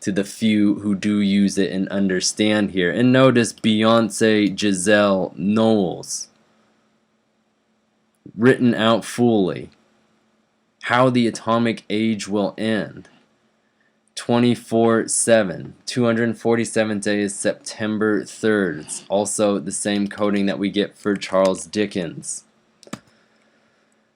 to the few who do use it and understand here. And notice Beyonce Giselle Knowles. Written out fully. How the atomic age will end. 24/7. 247 days, September 3rd. It's also the same coding that we get for Charles Dickens.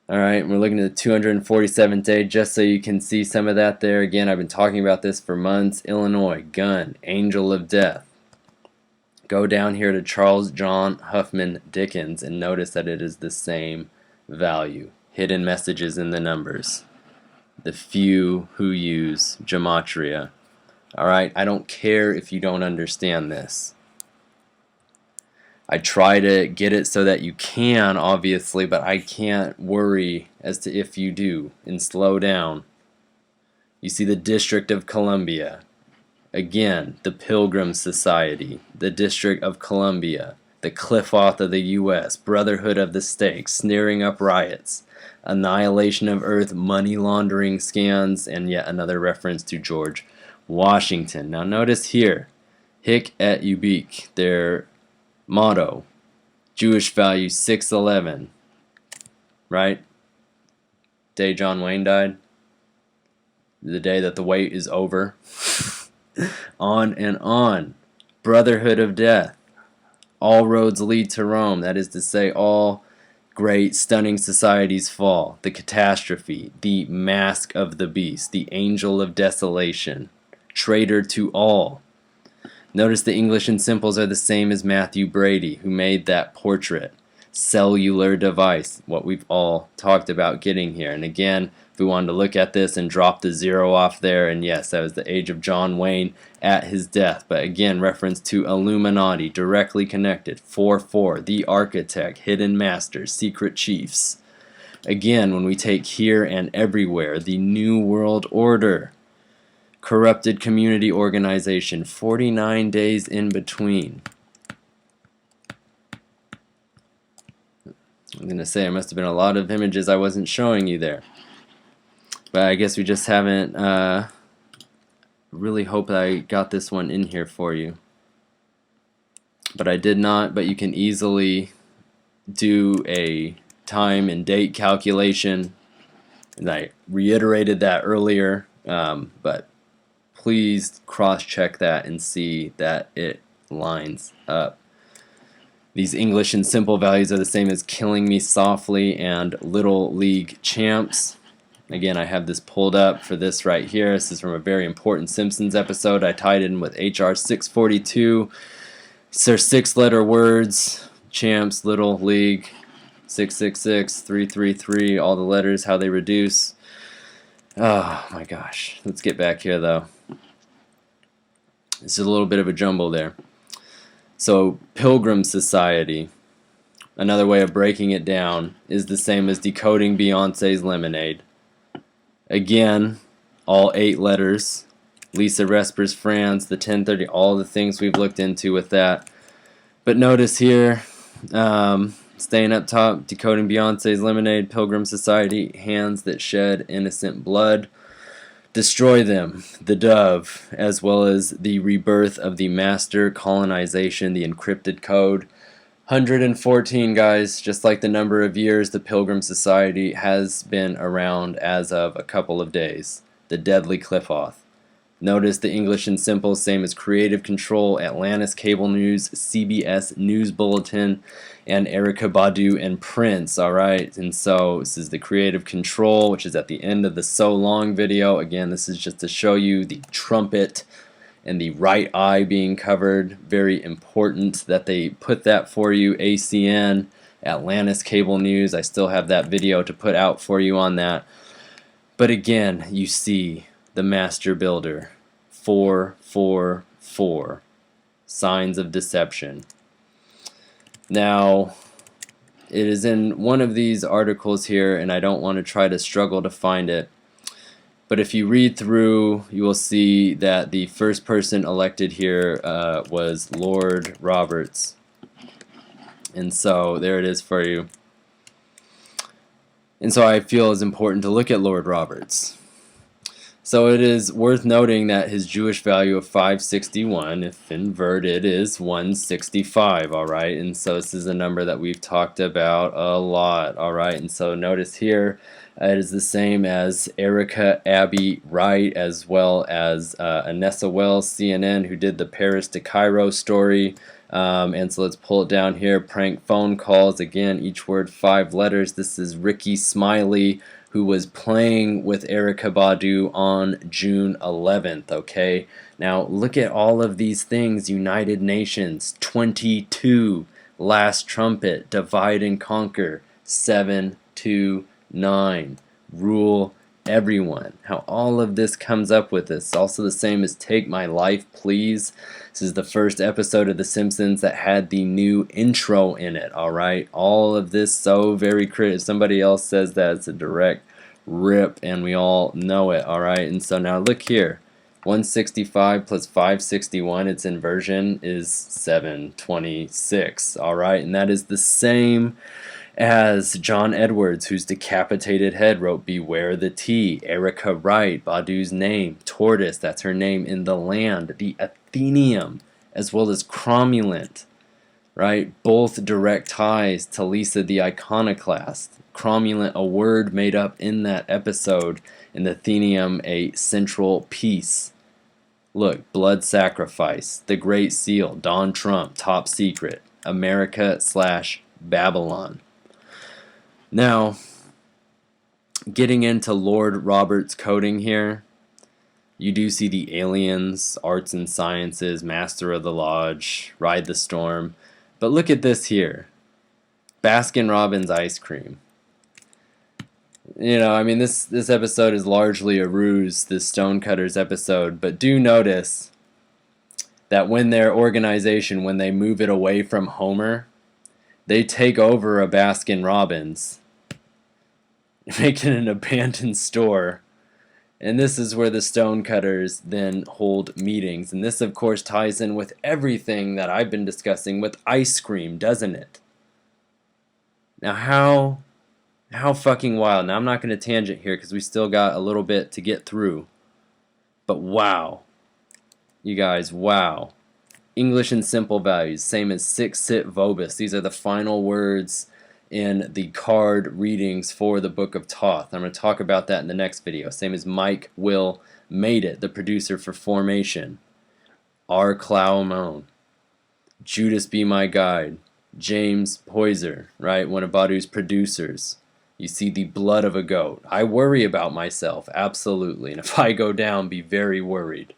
Alright, we're looking at the 247th day just so you can see some of that there. Again, I've been talking about this for months. Illinois, gun, angel of death. Go down here to Charles John Huffman Dickens and notice that it is the same value. Hidden messages in the numbers. The few who use Gematria. Alright, I don't care if you don't understand this. I try to get it so that you can, obviously, but I can't worry as to if you do. And slow down. You see the District of Columbia. Again, the Pilgrim Society. The District of Columbia. The Cliff-Off of the U.S., Brotherhood of the Stake, sneering up riots, annihilation of Earth, money laundering scans, and yet another reference to George Washington. Now notice here, Hic et Ubique, their motto, Jewish value 6/11, right? Day John Wayne died, the day that the wait is over. On and on. Brotherhood of Death. All roads lead to Rome. That is to say, all great, stunning societies fall. The catastrophe, the mask of the beast, the angel of desolation, traitor to all. Notice the English and simples are the same as Matthew Brady, who made that portrait. Cellular device, what we've all talked about getting here. And again, if we wanted to look at this and drop the 0 off there, and yes, that was the age of John Wayne at his death. But again, reference to Illuminati, directly connected. 4-4, the architect, hidden masters, secret chiefs. Again, when we take here and everywhere, the New World Order. Corrupted community organization, 49 days in between. I'm going to say there must have been a lot of images I wasn't showing you there. But I guess we just haven't really hope that I got this one in here for you. But I did not, but you can easily do a time and date calculation. And I reiterated that earlier, but please cross-check that and see that it lines up. These English and simple values are the same as Killing Me Softly and Little League Champs. Again, I have this pulled up for this right here. This is from a very important Simpsons episode. I tied in with HR 642. These are 6-letter words. Champs, Little League, 666, 333, all the letters, how they reduce. Oh my gosh. Let's get back here though. This is a little bit of a jumble there. So, Pilgrim Society. another way of breaking it down, is the same as decoding Beyonce's Lemonade. Again, all 8 letters. Lisa Resper's France, the 1030, all the things we've looked into with that. But notice here, staying up top, decoding Beyonce's Lemonade, Pilgrim Society, hands that shed innocent blood. Destroy them, the dove, as well as the rebirth of the master colonization, the encrypted code. 114, guys, just like the number of years the Pilgrim Society has been around as of a couple of days. The deadly Cliffoth. Notice the English and simple, same as Creative Control, Atlantis Cable News, CBS News Bulletin, and Erykah Badu and Prince, alright? And so this is the Creative Control, which is at the end of the So Long video. Again, this is just to show you the trumpet and the right eye being covered. Very important that they put that for you. ACN, Atlantis Cable News, I still have that video to put out for you on that. But again, you see the Master Builder, 444, signs of deception. Now, it is in one of these articles here, and I don't want to try to struggle to find it, but if you read through, you will see that the first person elected here was Lord Roberts. And so there it is for you. And so I feel it's important to look at Lord Roberts. So it is worth noting that his Jewish value of 561, if inverted, is 165, alright? And so this is a number that we've talked about a lot, alright? And so notice here, it is the same as Erica Abbey Wright, as well as Anessa Wells, CNN, who did the Paris to Cairo story. And so let's pull it down here. Prank phone calls, again, each word 5 letters. This is Ricky Smiley, who was playing with Erykah Badu on June 11th, okay? Now, look at all of these things. United Nations, 22. Last Trumpet, Divide and Conquer, 729. Rule everyone. How all of this comes up with this. Also the same as Take My Life, Please. This is the first episode of The Simpsons that had the new intro in it, alright? All of this so very critical. Somebody else says that it's a direct rip, and we all know it, alright? And so now look here. 165 plus 561, its inversion is 726, alright? And that is the same as John Edwards, whose decapitated head wrote Beware the Tea. Erica Wright, Badu's name. Tortoise, that's her name in The Land. The Athenium, as well as Cromulent, right? Both direct ties to Lisa the Iconoclast. Cromulent, a word made up in that episode, and the Athenium, a central piece. Look, Blood Sacrifice, The Great Seal, Don Trump, Top Secret, America/Babylon. Now, getting into Lord Roberts' coding here, you do see the aliens, arts and sciences, Master of the Lodge, Ride the Storm. But look at this here. Baskin-Robbins ice cream. You know, I mean, this episode is largely a ruse, this Stonecutters episode, but do notice that when their organization, when they move it away from Homer, they take over a Baskin-Robbins, make it an abandoned store, and this is where the Stonecutters then hold meetings. And this, of course, ties in with everything that I've been discussing with ice cream, doesn't it? Now, how fucking wild. Now, I'm not going to tangent here because we still got a little bit to get through. But wow. You guys, wow. English and simple values, same as sic sit vobis. These are the final words in the card readings for the Book of Thoth. I'm going to talk about that in the next video. Same as Mike Will Made It, the producer for Formation. R. Clow Judas Be My Guide. James Poyser, right? One of Badu's producers. You see the blood of a goat. I worry about myself, absolutely. And if I go down, be very worried.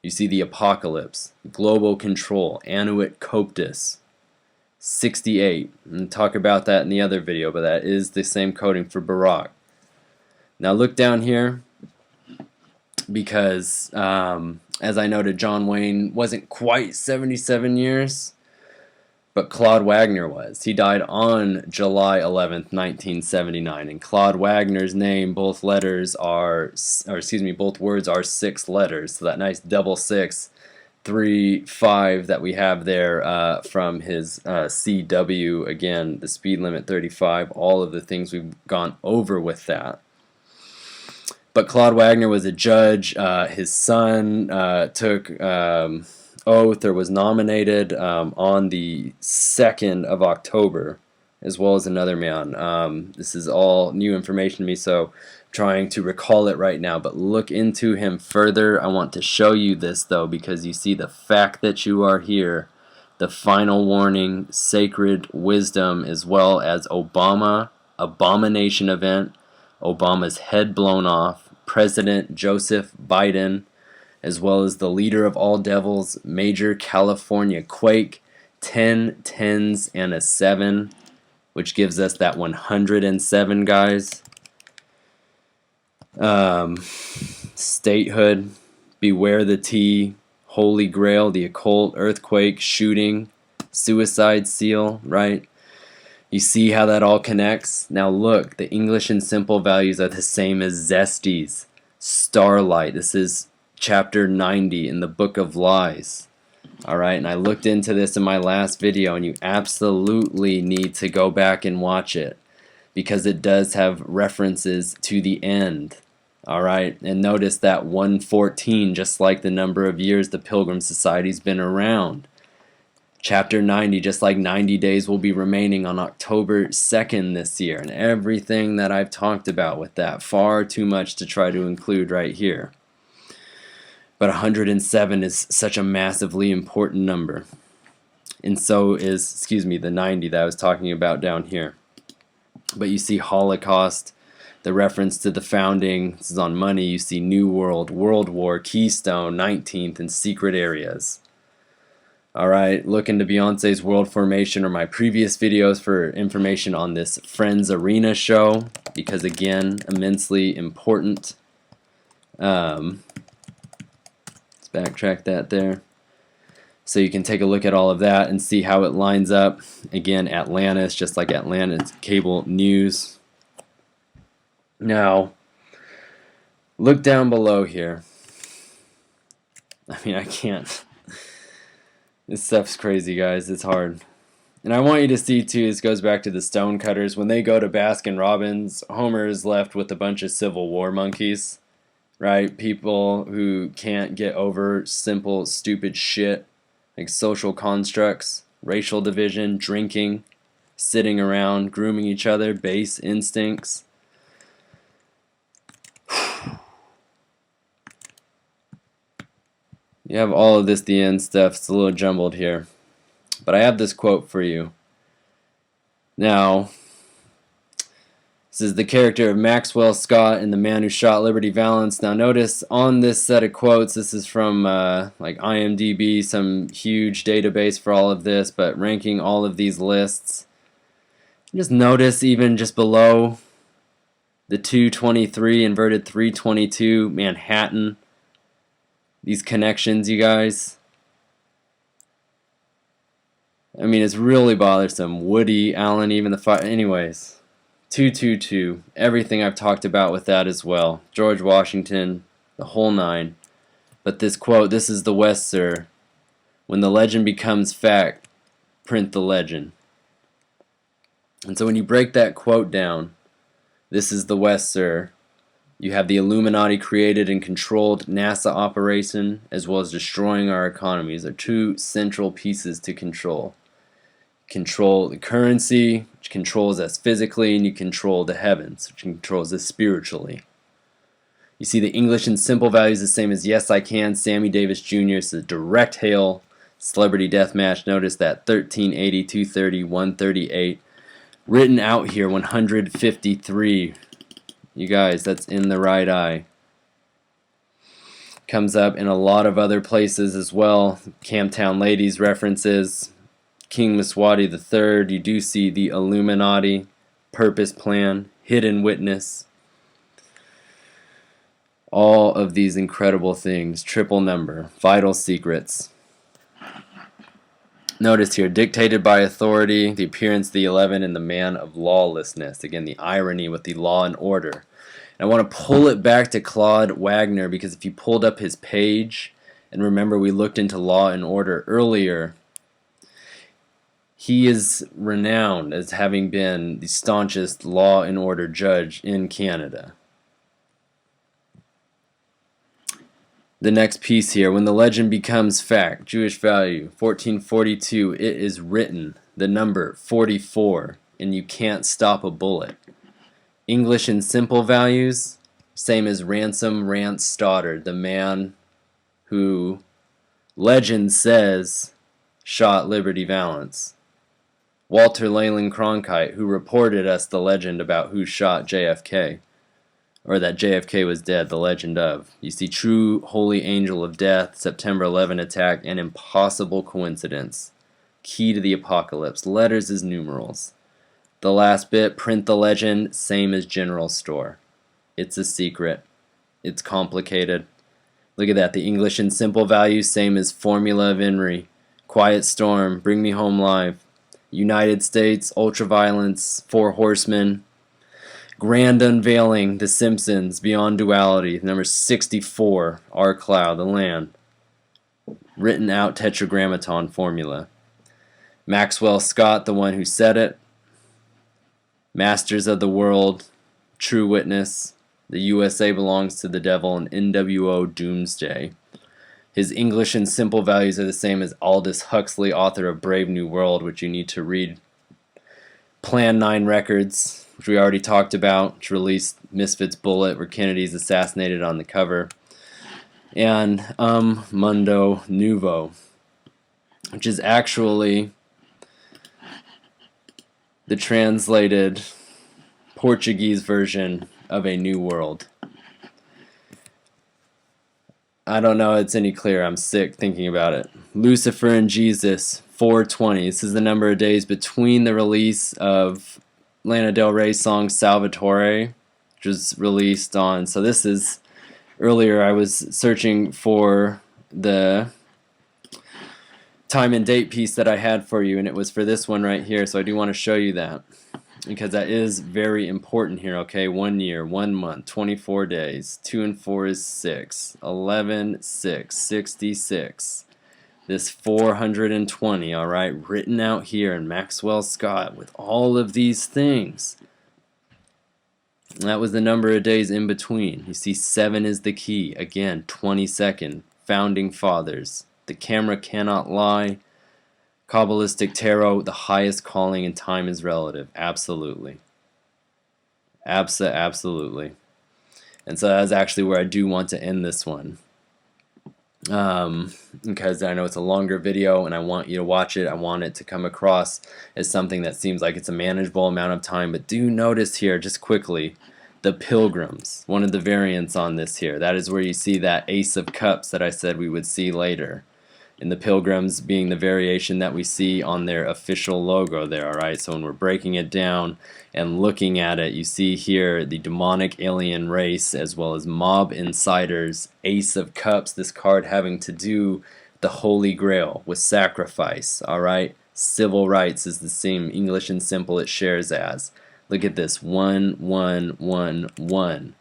You see the apocalypse, global control, Anuit Coptus, 68. And talk about that in the other video, but that is the same coding for Barak. Now look down here, because as I noted, John Wayne wasn't quite 77 years, but Claude Wagner was. He died on July 11th, 1979, and Claude Wagner's name, both words are 6 letters, so that nice double 6, 3, 5 that we have there from his CW, again, the speed limit 35, all of the things we've gone over with that. But Claude Wagner was a judge. His son took oath or was nominated on the 2nd of October, as well as another man. This is all new information to me, so I'm trying to recall it right now. But look into him further. I want to show you this, though, because you see the fact that you are here, the final warning, sacred wisdom, as well as Obama, abomination event, Obama's head blown off, President Joseph Biden, as well as the leader of all devils, major California quake, 10 tens and a 7, which gives us that 107, guys. Statehood, beware the T, Holy Grail, the occult, earthquake, shooting, suicide seal, right? You see how that all connects? Now look, the English and simple values are the same as Zesties, Starlight. This is chapter 90 in the Book of Lies. Alright, and I looked into this in my last video, and you absolutely need to go back and watch it, because it does have references to the end. Alright, and notice that 114, just like the number of years the Pilgrim Society's been around. Chapter 90, just like 90 days will be remaining on October 2nd this year, and everything that I've talked about with that, far too much to try to include right here. But 107 is such a massively important number, and so is, the 90 that I was talking about down here. But you see Holocaust, the reference to the founding, this is on money. You see New World, World War, Keystone, 19th, and secret areas. Alright, look into Beyonce's World Formation or my previous videos for information on this Friends Arena show, because again, immensely important. Let's backtrack that there. So you can take a look at all of that and see how it lines up. Again, Atlantis, just like Atlantis cable news. Now, look down below here. I mean, I can't. This stuff's crazy, guys. It's hard. And I want you to see, too, this goes back to the stonecutters. When they go to Baskin Robbins, Homer is left with a bunch of Civil War monkeys, right? People who can't get over simple, stupid shit, like social constructs, racial division, drinking, sitting around, grooming each other, base instincts. You have all of this, the end stuff. It's a little jumbled here. But I have this quote for you. Now, this is the character of Maxwell Scott in The Man Who Shot Liberty Valance. Now notice on this set of quotes, this is from like IMDb, some huge database for all of this, but ranking all of these lists. Just notice even just below the 223, inverted 322, Manhattan. These connections, you guys. I mean, it's really bothersome. Woody Allen, even the fire. Anyways, 222. Everything I've talked about with that as well. George Washington, the whole nine. But this quote, this is the West, sir. When the legend becomes fact, print the legend. And so when you break that quote down, this is the West, sir. You have the Illuminati created and controlled NASA operation, as well as destroying our economies, are two central pieces to control. Control the currency, which controls us physically, and you control the heavens, which controls us spiritually. You see the English and simple values the same as Yes I Can, Sammy Davis Jr. It's a direct hail, celebrity deathmatch. Notice that 1380, 230, 138. Written out here, 153. You guys, that's in the right eye. Comes up in a lot of other places as well. Camptown Ladies references. King Mswati III. You do see the Illuminati, Purpose Plan, Hidden Witness. All of these incredible things. Triple number. Vital secrets. Notice here, dictated by authority, the appearance of the 11, and the man of lawlessness. Again, the irony with the law and order. And I want to pull it back to Claude Wagner, because if you pulled up his page, and remember we looked into law and order earlier, he is renowned as having been the staunchest law and order judge in Canada. The next piece here, when the legend becomes fact, Jewish value, 1442, it is written, the number 44, and you can't stop a bullet. English and simple values, same as Ransom Rance Stoddard, the man who legend says shot Liberty Valance. Walter Leland Cronkite, who reported us the legend about who shot JFK. Or that JFK was dead, the legend of. You see, true holy angel of death, September 11 attack, and impossible coincidence. Key to the apocalypse. Letters as numerals. The last bit, print the legend, same as general store. It's a secret. It's complicated. Look at that, the English and simple values, same as formula of Henry. Quiet storm, bring me home live. United States, ultraviolence, four horsemen. Grand unveiling, The Simpsons, Beyond Duality, number 64, R. Cloud, The Land. Written out tetragrammaton formula. Maxwell Scott, the one who said it. Masters of the World, True Witness, The USA Belongs to the Devil, and NWO Doomsday. His English and simple values are the same as Aldous Huxley, author of Brave New World, which you need to read. Plan 9 Records, which we already talked about, which released Misfits Bullet, where Kennedy's assassinated on the cover, and Mundo Nuevo, which is actually the translated Portuguese version of A New World. I don't know if it's any clearer. I'm sick thinking about it. Lucifer and Jesus, 420. This is the number of days between the release of Lana Del Rey's song Salvatore, which was released on, so this is, earlier I was searching for the time and date piece that I had for you, and it was for this one right here, so I do want to show you that, because that is very important here, okay? 1 year, 1 month, 24 days, 2 and 4 is 6, 11, 6, 66. This 420, all right, written out here in Maxwell Scott with all of these things. And that was the number of days in between. You see, 7 is the key. Again, 22nd, Founding Fathers. The camera cannot lie. Kabbalistic tarot, the highest calling in time is relative. Absolutely. Absolutely. And so that's actually where I do want to end this one. Because I know it's a longer video and I want you to watch it. I want it to come across as something that seems like it's a manageable amount of time. But do notice here, just quickly, the Pilgrims, one of the variants on this here. That is where you see that Ace of Cups that I said we would see later. And the Pilgrims being the variation that we see on their official logo there, alright? So when we're breaking it down and looking at it, you see here the demonic alien race as well as mob insiders, Ace of Cups, this card having to do the Holy Grail with sacrifice, alright? Civil rights is the same English and simple it shares as. Look at this, 1, 1, 1, 1.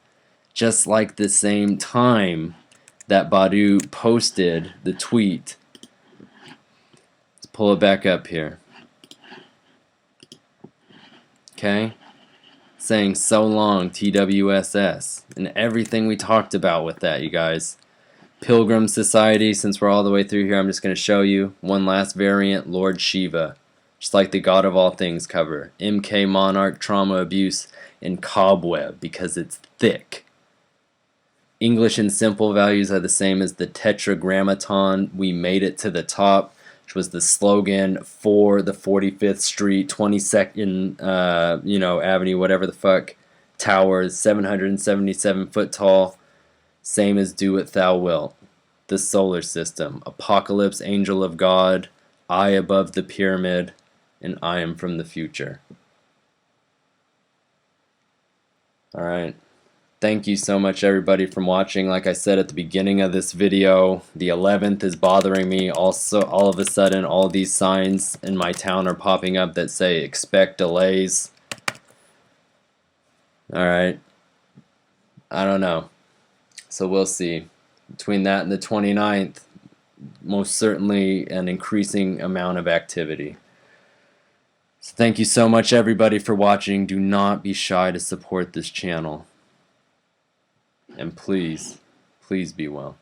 Just like the same time that Badu posted the tweet. Pull it back up here. Okay? Saying so long TWSS. And everything we talked about with that, you guys. Pilgrim Society, since we're all the way through here, I'm just going to show you one last variant, Lord Shiva. Just like the God of All Things cover. MK Monarch, Trauma Abuse, and Cobweb, because it's thick. English and simple values are the same as the Tetragrammaton. We made it to the top, which was the slogan for the 45th Street, 22nd, Avenue, whatever the fuck, towers, 777 foot tall, same as Do It Thou Wilt. The solar system, Apocalypse, Angel of God, I above the pyramid, and I am from the future. Alright. Thank you so much everybody for watching. Like I said at the beginning of this video, the 11th is bothering me. Also, all of a sudden, all these signs in my town are popping up that say expect delays. Alright, I don't know. So we'll see. Between that and the 29th, most certainly an increasing amount of activity. So thank you so much everybody for watching. Do not be shy to support this channel. And please, please be well.